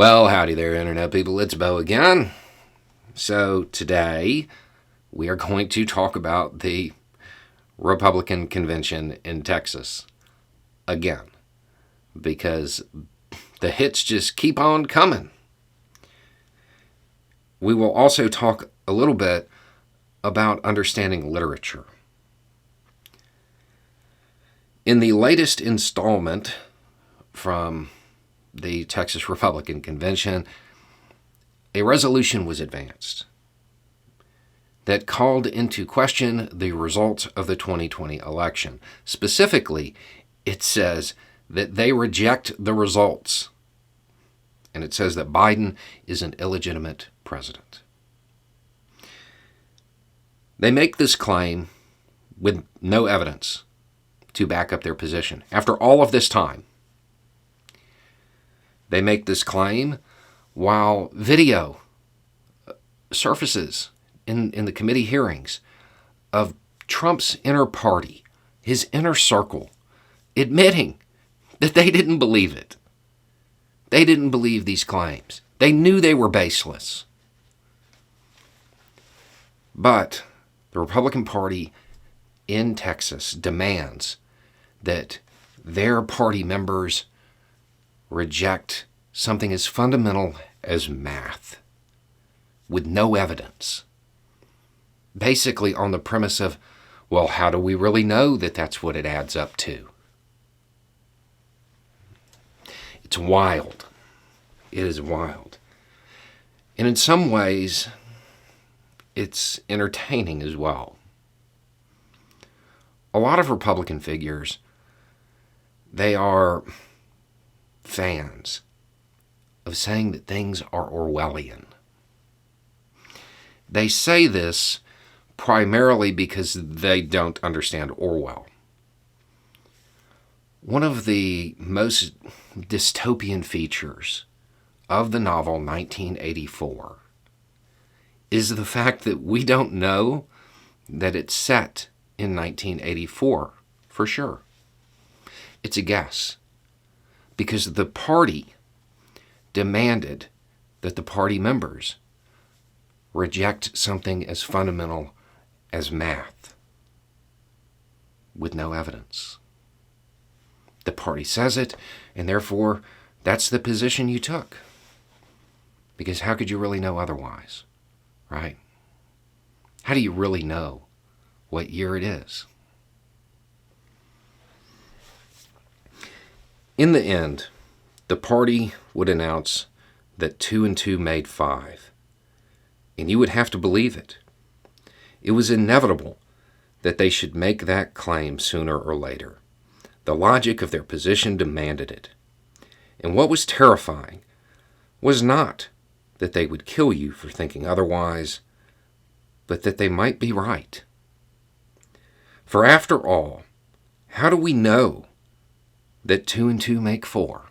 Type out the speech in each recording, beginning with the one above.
Well, howdy there, Internet people. It's Bo again. So today we are going to talk about the Republican convention in Texas again, because the hits just keep on coming. We will also talk a little bit about understanding literature. In the latest installment from the Texas Republican Convention, a resolution was advanced that called into question the results of the 2020 election. Specifically, it says that they reject the results, and it says that Biden is an illegitimate president. They make this claim with no evidence to back up their position. After all of this time, they make this claim while video surfaces in the committee hearings of Trump's inner party, his inner circle, admitting that they didn't believe it. They didn't believe these claims. They knew they were baseless. But the Republican Party in Texas demands that their party members reject something as fundamental as math with no evidence. Basically on the premise of, well, how do we really know that that's what it adds up to? It's wild. It is wild. And in some ways, it's entertaining as well. A lot of Republican figures, they are fans of saying that things are Orwellian. They say this primarily because they don't understand Orwell. One of the most dystopian features of the novel 1984 is the fact that we don't know that it's set in 1984 for sure. It's a guess, because the party demanded that the party members reject something as fundamental as math with no evidence. The party says it, and therefore that's the position you took. Because how could you really know otherwise, right? How do you really know what year it is? In the end, the party would announce that 2 and 2 made 5, and you would have to believe it. It was inevitable that they should make that claim sooner or later. The logic of their position demanded it. And what was terrifying was not that they would kill you for thinking otherwise, but that they might be right. For after all, how do we know that 2 and 2 make 4?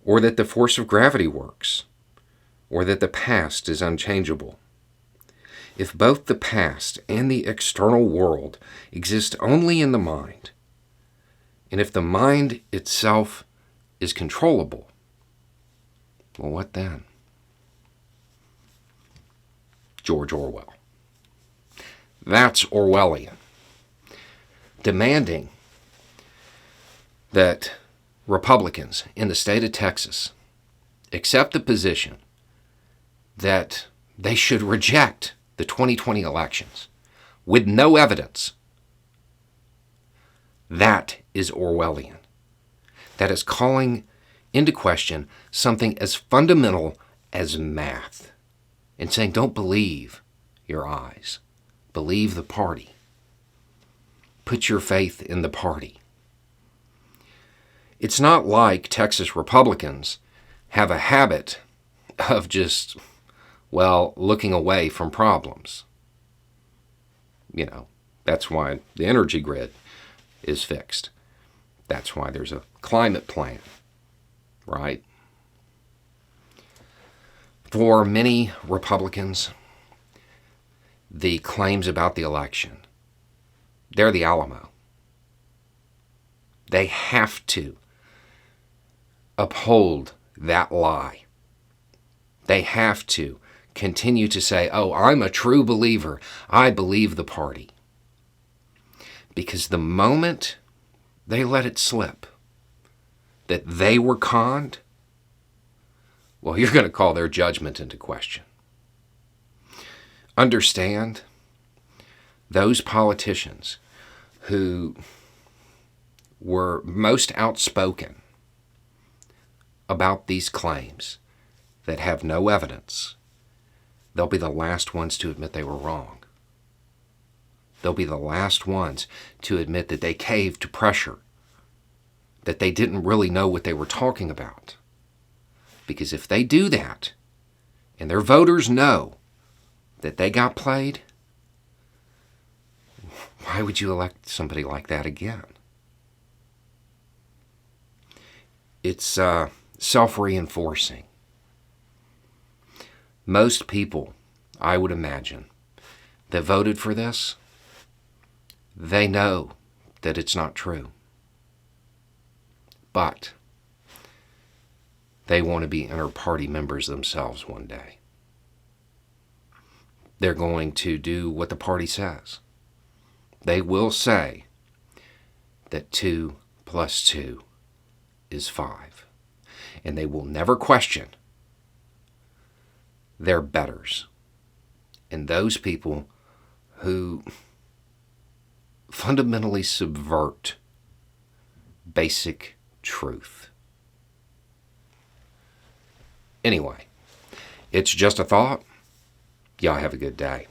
Or that the force of gravity works? Or that the past is unchangeable? If both the past and the external world exist only in the mind, and if the mind itself is controllable, well, what then? George Orwell. That's Orwellian. Demanding that Republicans in the state of Texas accept the position that they should reject the 2020 elections with no evidence. That is Orwellian. That is calling into question something as fundamental as math and saying, don't believe your eyes. Believe the party. Put your faith in the party. It's not like Texas Republicans have a habit of just, well, looking away from problems. You know, that's why the energy grid is fixed. That's why there's a climate plan, right? For many Republicans, the claims about the election, they're the Alamo. They have to uphold that lie. They have to continue to say, oh, I'm a true believer. I believe the party. Because the moment they let it slip that they were conned, well, you're going to call their judgment into question. Understand, those politicians who were most outspoken about these claims that have no evidence, they'll be the last ones to admit they were wrong. They'll be the last ones to admit that they caved to pressure, that they didn't really know what they were talking about. Because if they do that, and their voters know that they got played, why would you elect somebody like that again? It's self-reinforcing. Most people, I would imagine, that voted for this, they know that it's not true. But they want to be inter-party members themselves one day. They're going to do what the party says. They will say that 2 + 2 is 5. And they will never question their betters. And those people who fundamentally subvert basic truth. Anyway, it's just a thought. Y'all have a good day.